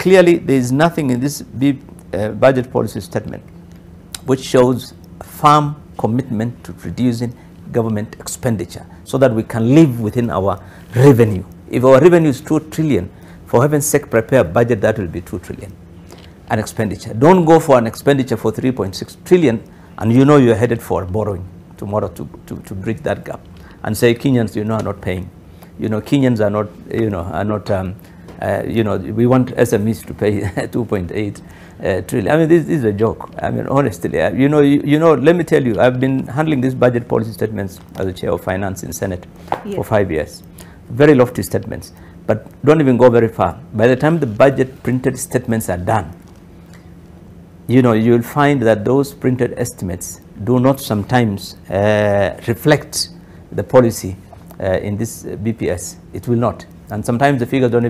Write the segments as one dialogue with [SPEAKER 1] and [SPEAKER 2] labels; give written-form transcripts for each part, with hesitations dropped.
[SPEAKER 1] clearly there is nothing in this budget policy statement which shows a firm commitment to reducing government expenditure so that we can live within our revenue. If our revenue is 2 trillion, for heaven's sake, prepare a budget that will be 2 trillion. An expenditure. Don't go for an expenditure for 3.6 trillion and you know you're headed for borrowing tomorrow to bridge that gap. And say Kenyans, are not paying. Kenyans are not, we want SMEs to pay 2.8 trillion. I mean, this is a joke. I mean, honestly, let me tell you, I've been handling these budget policy statements as the chair of finance in Senate for 5 years. Very lofty statements, but don't even go very far. By the time the budget printed statements are done, you'll find that those printed estimates do not sometimes reflect the policy in this BPS. It will not. And sometimes the figures are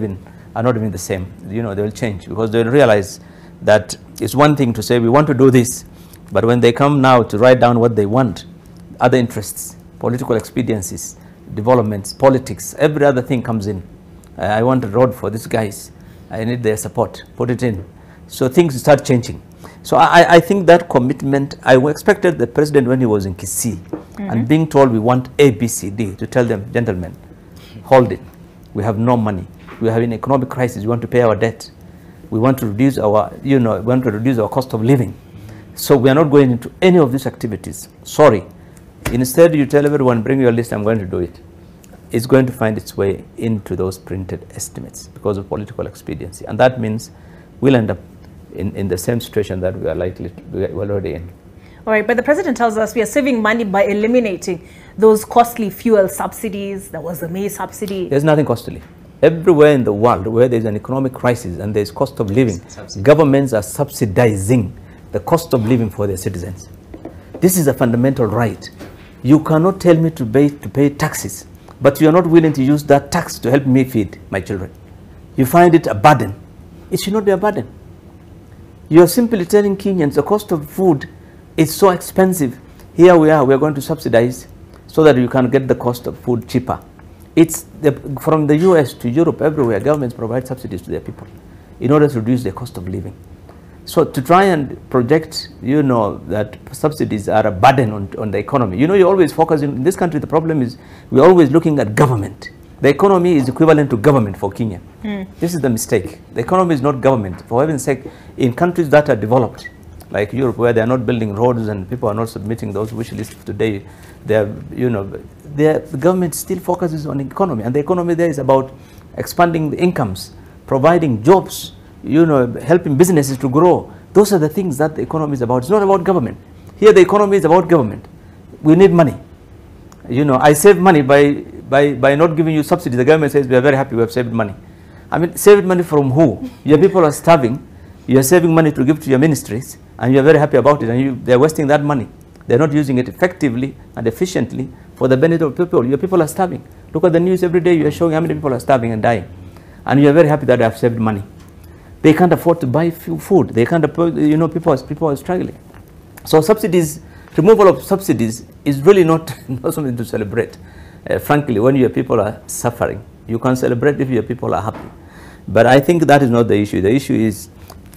[SPEAKER 1] not even the same. They will change because they'll realize that it's one thing to say we want to do this, but when they come now to write down what they want, other interests, political expediencies, developments, politics, every other thing comes in. I want a road for these guys. I need their support. Put it in. So things start changing. So I think that commitment, I expected the president when he was in Kisii and being told we want A, B, C, D, to tell them, gentlemen, hold it. We have no money. We have an economic crisis. We want to pay our debt. We want to reduce our, cost of living. So we are not going into any of these activities. Sorry. Instead, you tell everyone, bring your list, I'm going to do it. It's going to find its way into those printed estimates because of political expediency. And that means we'll end up in the same situation that we're already in.
[SPEAKER 2] All right, but the president tells us we are saving money by eliminating those costly fuel subsidies. There was a maize subsidy.
[SPEAKER 1] There's nothing costly. Everywhere in the world where there's an economic crisis and there's cost of living, governments are subsidizing the cost of living for their citizens. This is a fundamental right. You cannot tell me to pay taxes, but you are not willing to use that tax to help me feed my children. You find it a burden. It should not be a burden. You are simply telling Kenyans the cost of food is so expensive. Here we are going to subsidize so that you can get the cost of food cheaper. It's from the US to Europe, everywhere, governments provide subsidies to their people in order to reduce their cost of living. So to try and project, that subsidies are a burden on the economy. You always focus in this country, the problem is we're always looking at government. The economy is equivalent to government for Kenya. This is the mistake. The economy is not government. For heaven's sake, in countries that are developed, like Europe, where they are not building roads and people are not submitting those wish lists today, the government still focuses on economy. And the economy there is about expanding the incomes, providing jobs, helping businesses to grow. Those are the things that the economy is about. It's not about government. Here the economy is about government. We need money. I save money by not giving you subsidies. The government says we are very happy we have saved money. I mean, saved money from who? Your people are starving. You are saving money to give to your ministries and you are very happy about it, and they are wasting that money. They are not using it effectively and efficiently for the benefit of people. Your people are starving. Look at the news every day. You are showing how many people are starving and dying. And you are very happy that they have saved money. They can't afford to buy food. They can't afford, people are struggling. So subsidies, removal of subsidies is really not something to celebrate. Frankly, when your people are suffering, you can celebrate if your people are happy. But I think that is not the issue. The issue is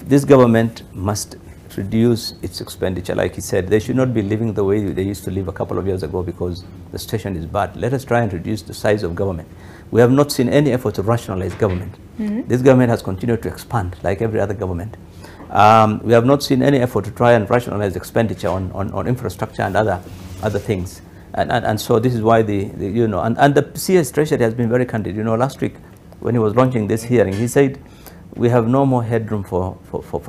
[SPEAKER 1] this government must reduce its expenditure. Like he said, they should not be living the way they used to live a couple of years ago because the situation is bad. Let us try and reduce the size of government. We have not seen any effort to rationalize government. This government has continued to expand like every other government. We have not seen any effort to try and rationalize expenditure on infrastructure and other things. And so this is why the CS Treasury has been very candid. Last week when he was launching this hearing, he said, we have no more headroom for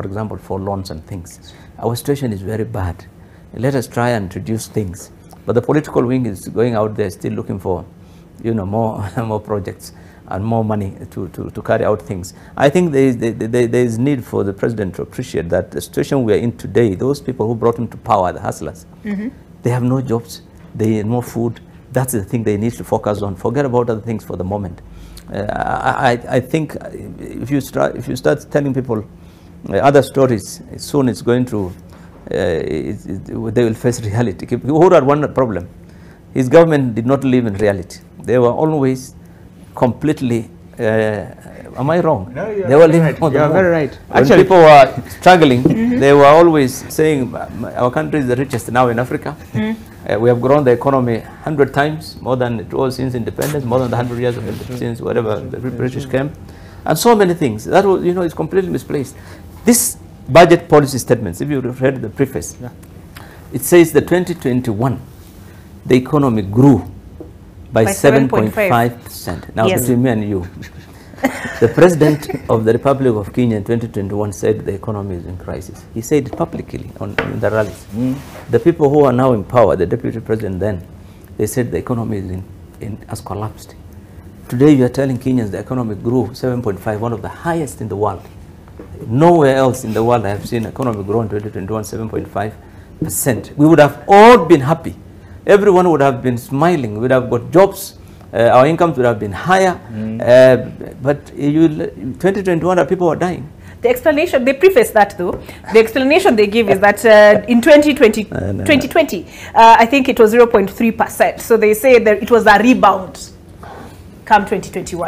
[SPEAKER 1] example, for loans and things. Our situation is very bad. Let us try and reduce things. But the political wing is going out there still looking for, more projects and more money to carry out things. I think there is need for the president to appreciate that the situation we are in today, those people who brought him to power, the hustlers, they have no jobs, they need more food. That's the thing they need to focus on. Forget about other things for the moment. I think if you start telling people other stories, soon it's going to, they will face reality. Who had one problem? His government did not live in reality. They were always completely Am I wrong?
[SPEAKER 3] No,
[SPEAKER 1] they were living
[SPEAKER 3] right.
[SPEAKER 1] on the
[SPEAKER 3] You are
[SPEAKER 1] moon.
[SPEAKER 3] very right.
[SPEAKER 1] When
[SPEAKER 3] Actually,
[SPEAKER 1] people were struggling, they were always saying, our country is the richest now in Africa. We have grown the economy 100 times, more than it was since independence, more than the 100 years since whatever the British came. And so many things. That was, you know, it's completely misplaced. This budget policy statements, if you read the preface, it says the 2021, the economy grew by 7.5%. Now,
[SPEAKER 2] Yes.
[SPEAKER 1] between me and you, the President of the Republic of Kenya in 2021 said the economy is in crisis. He said it publicly in the rallies. The people who are now in power, the Deputy President then, they said the economy is has collapsed. Today you are telling Kenyans the economy grew 7.5, one of the highest in the world. Nowhere else in the world I have seen economy grow in 2021 7.5%. We would have all been happy. Everyone would have been smiling. We would have got jobs. Our incomes would have been higher. But 2021, people are dying.
[SPEAKER 2] The explanation, they preface that though, the explanation they give is that in 2020, I think it was 0.3%. So they say that it was a rebound come 2021.